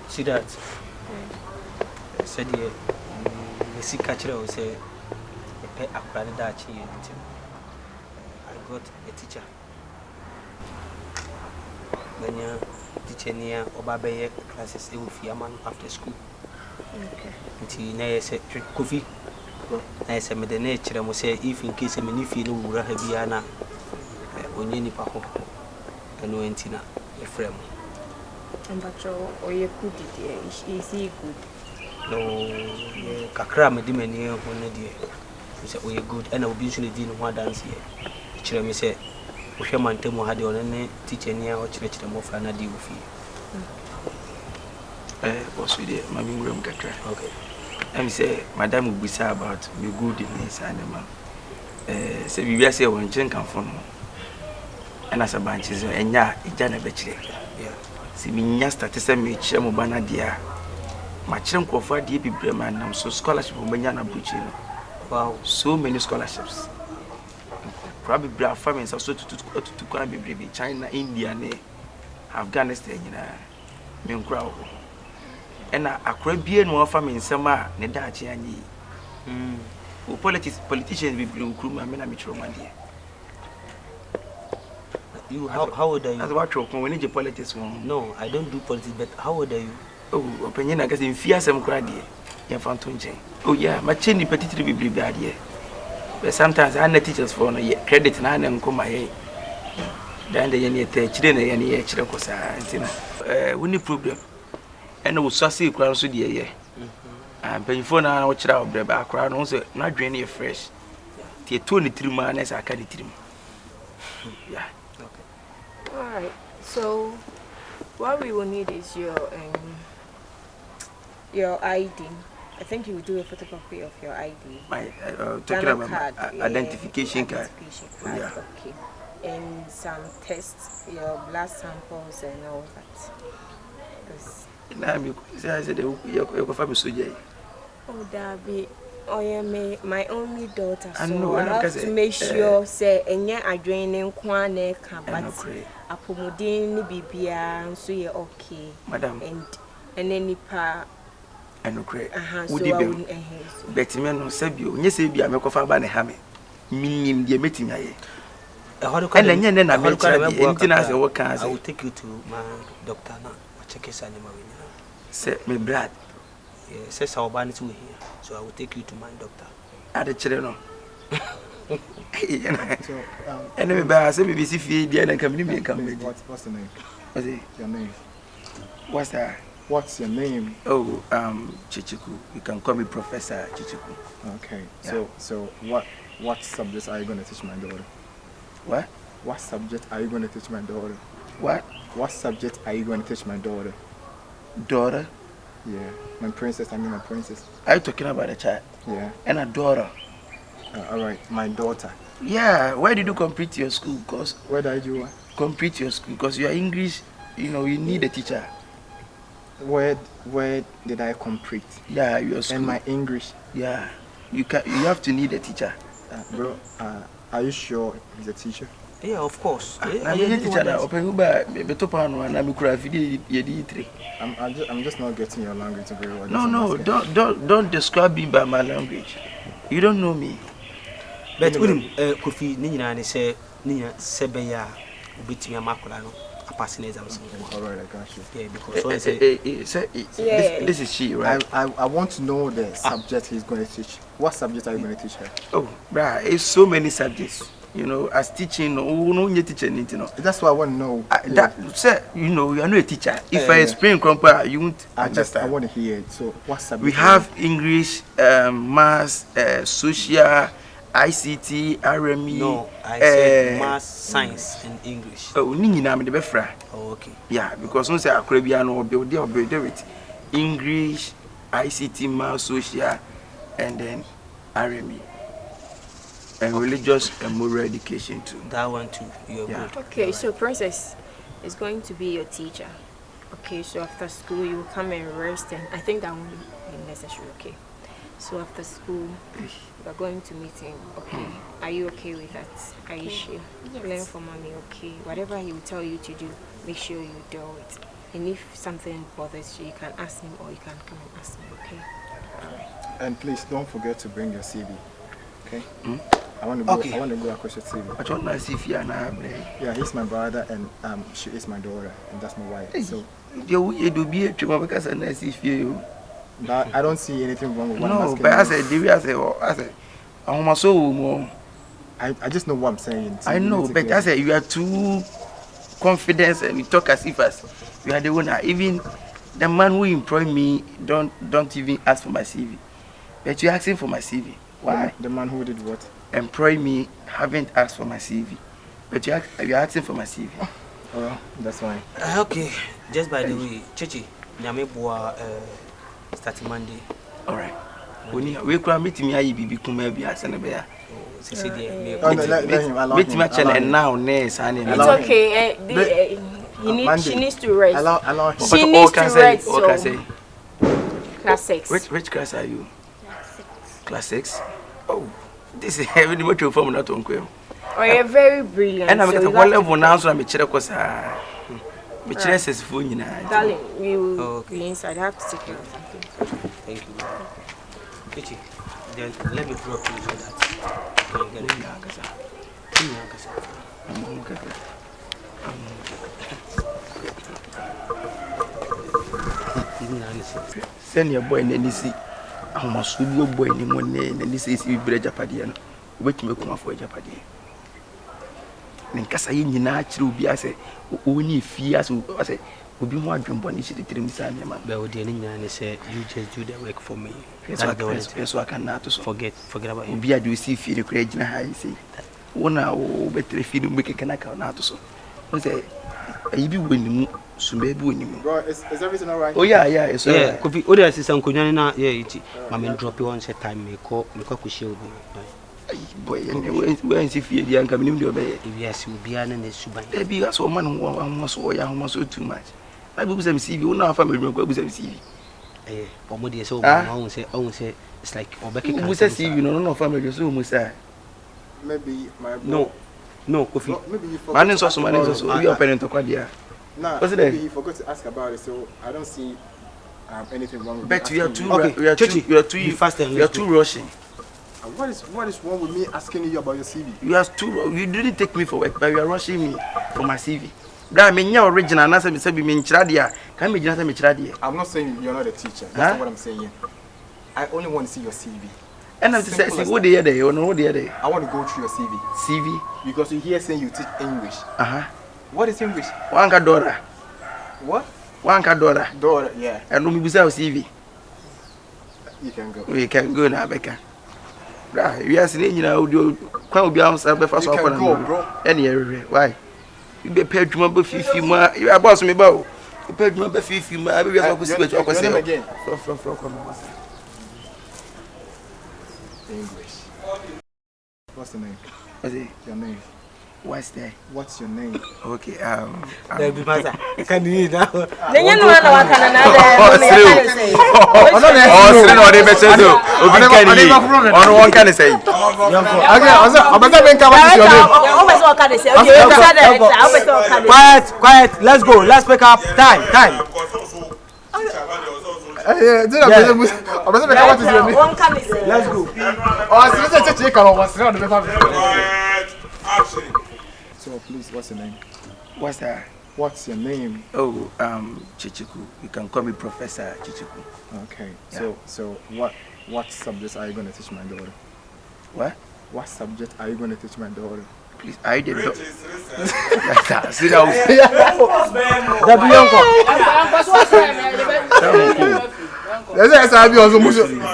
See that? Said the catcher will say, I got a teacher. When you teach near Obabe classes, it will be a man after school. Okay. Until I said, coffee. I said, the nature, I must say, if in case I'm in if you know, Rahabiana, Onyini Paho, and Wentina, a friend. And but or you could is he good? No, Kakra, Medimania, one idea. We said, we are good, and I will be usually doing one dance here. Children say, we shall maintain more had on any teacher near or church the more for an idea with you. What's with it, Mammy Room Kakra? Okay. I'm say, Madame will be sad about me good in this animal. Say, we say one chin come from. And as a bunch is a ya, a jana betchle. Yeah. See me just at the same chemo banana dear. My chunko for deep Bremen, I'm so scholarship from Banana Buccino. Wow, so many scholarships. Probably black families also to climb baby China, India, Afghanistan, you know, crowd. And a Caribbean war family in summer, Nedachi and ye. Politicians be blue crew, I mean, I'm a You, how old are you? As what you when you politics one? No, I don't do politics, but how old are you? Oh, opinion, I guess in fear some crowd here. You're fountain. Oh, yeah, my chin petty be blue bad here. But sometimes I need teachers for no credit and I come my head. Then the any children any children and we need problem. And I was so sick crowd so dear. And paying for now, watch out, brother. Crowd also not draining fresh. The 23 man as I can eat him. Yeah. Alright, so what we will need is your ID. I think you will do a photocopy of your ID. My talking about card, identification card. Yeah. Okay. And some tests, your blood samples and all that. I said you're family soldier. Oh, Darby. Oh yeah, my only daughter. So I have to make sure say enya adrenaline kwane kabati apomodin ni bibia so ye okay. Madam. And any pa and okay. So Betty no sabio. Nye say bia me kofa ba ne ha me. Minim de metim aye. And then na me try anything as a work as I will take you to my doctor now. Check his animal. Say me blood. Yeah, says our band to here. So I will take you to my doctor. At the children. Anyway, I said, BBC feed and come in. What's the name? What's it? Your name? What's that? What's your name? Oh, KYEKYEKU. You can call me Professor KYEKYEKU. Okay. Yeah. So what subjects are you going to teach my daughter? What? What subject are you going to teach my daughter? What subject are you going to teach my daughter? Daughter? Yeah, my princess. I mean my princess. Are you talking about a child? Yeah. And a daughter? All right, my daughter. Yeah. Where did you complete your school? Cause where did you complete your school? Because you are English. You know you need a teacher. Where did I complete? Yeah, your school. And my English. Yeah. You have to need a teacher. Bro, are you sure he's a teacher? Yeah, of course. I'm just not getting your language very well. No, don't describe me by my language. You don't know me. But Kofi Nina say Nina Sebeya Bitia Makulano, a passing exams. Alright, I got you. Yeah, because this is she, right? I want to know the subject he's going to teach. What subject are you going to teach her? Oh, bruh, it's so many subjects. You know, as teaching, no teacher, you know. That's what I want to know. Sir, you know, you are not a teacher. If I explain Krompa, you won't understand. I want to hear it. So, what subject? We have English, Maths, Social, ICT, RME. No, I said Maths, Science, and English. Oh, okay. Yeah, because we say Caribbean or build it. English, ICT, Maths, Social, and then RME. And religious and moral education too. That one too. You're good. Okay, you're so right. Princess is going to be your teacher. Okay, so after school you will come and rest, and I think that won't be necessary. Okay, so after school we are going to meet him. Okay, are you okay with that? Are you sure? Yes. Learn for mommy. Okay, whatever he will tell you to do, make sure you do it. And if something bothers you, you can ask him or you can come and ask me, okay? Alright. And please don't forget to bring your CV. Okay? Hmm? I want to go. Okay. I want to go across your CV. I don't know if you are now. Yeah, he's my brother and she is my daughter and that's my wife. Hey. So you do be a trouble because I see you. But I don't see anything wrong with what I'm asking. No, but I said, I'm so. I just know what I'm saying. I know, but I said you are too confident and you talk as if you are the owner. Even the man who employed me don't even ask for my CV. But you're asking for my CV. Why? The man who did what? Employ me haven't asked for my CV. But you're asking for my CV. Oh, that's fine. Okay, just by the way, Chichi, Nyamebua starting Monday. Alright. We can meet me at BB Kumabi as an bear. It's okay. She needs to rest. Allow him. She needs to rest. So. Class 6. Which class are you? Class 6. Oh, this is heavy much of from not uncle. Oh, you're very brilliant. And I'm at one level now, so I'm a checkos. Which is for you now. Darling, we will be inside. I have to take care of something. Thank you. Kichi, then let me drop you so that you can get it. Send your boy in any sea. I must your boy in one name, and this is you bread Japadian. Wait me come for Japadi. Ninkasa in natural be as a only fears who say, will be more than one issue to trim Sammy. But the say, you just do the work for me. Yes, I cannot forget about you. Be a do see feel creating a high say. One hour better if you don't make a canaka not so. I say, you be winning. Bro, is everything alright? Oh yeah, it's yeah. Could be other assistant Kunyana, yeah, Mamma drop you on set time, make a shield. Boy, where is if you are coming to obey? Yes, you be an suba. There be a so man who almost almost too much. I will see you now, family will go see. Eh, or more so, I won't say, it's like Obeki who says you know, no family, so much. Maybe my no, coffee. Maybe you forgot. Man is also, you are parent to Quadia. Nah, maybe he forgot to ask about it, so I don't see anything wrong with but you. But you are too fast and you are too rushing. What is wrong with me asking you about your CV? You didn't take me for work, but you are rushing me for my CV. I mean, your original and answer me say me Chiradia. Can me just me Chiradia. I'm not saying you're not a teacher. That's not what I'm saying. I only want to see your CV. And I'm saying, what the other day, or no the other day? I want to go through your CV. CV? Because you hear saying you teach English. What is English? $1. What? $1. Dollar, yeah. And no me CV. You can go. We can go now, Becca. We are saying, you know, you can't be outside before so often. Go, bro. Any area. Why? You be paid to my 50 more. You are boss me bow. You paid my 50 more. I will go see what you say again. English. What's the name? What's it? Your name. What's that? What's your name? Okay, There be matter. Can you hear now? Then you know what can another. On one can say. Okay, I better make Quiet. Let's go. Let's pick up. Time. Let's go. So please, what's your name? What's that? What's your name? Oh, Chichiku. You can call me Professor Chichiku. Okay. Yeah. So what subjects are you going to teach my daughter? What? What subject are you going to teach my daughter? Please, I did not. Sit down. There's a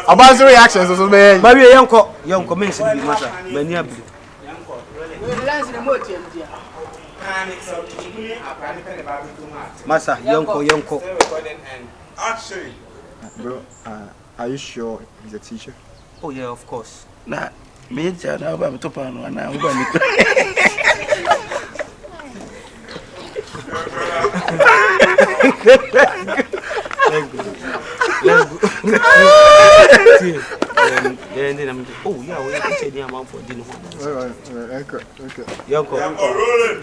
about reactions or something. Maybe a young comments in the matter. Many of you. Massa, Yonko. Bro, are you sure he's a teacher? Oh yeah, of course. Nah, me tell now about to pan and I'm going Let's go. And then I'm oh yeah, we said the amount for dinner. Okay. Yonko.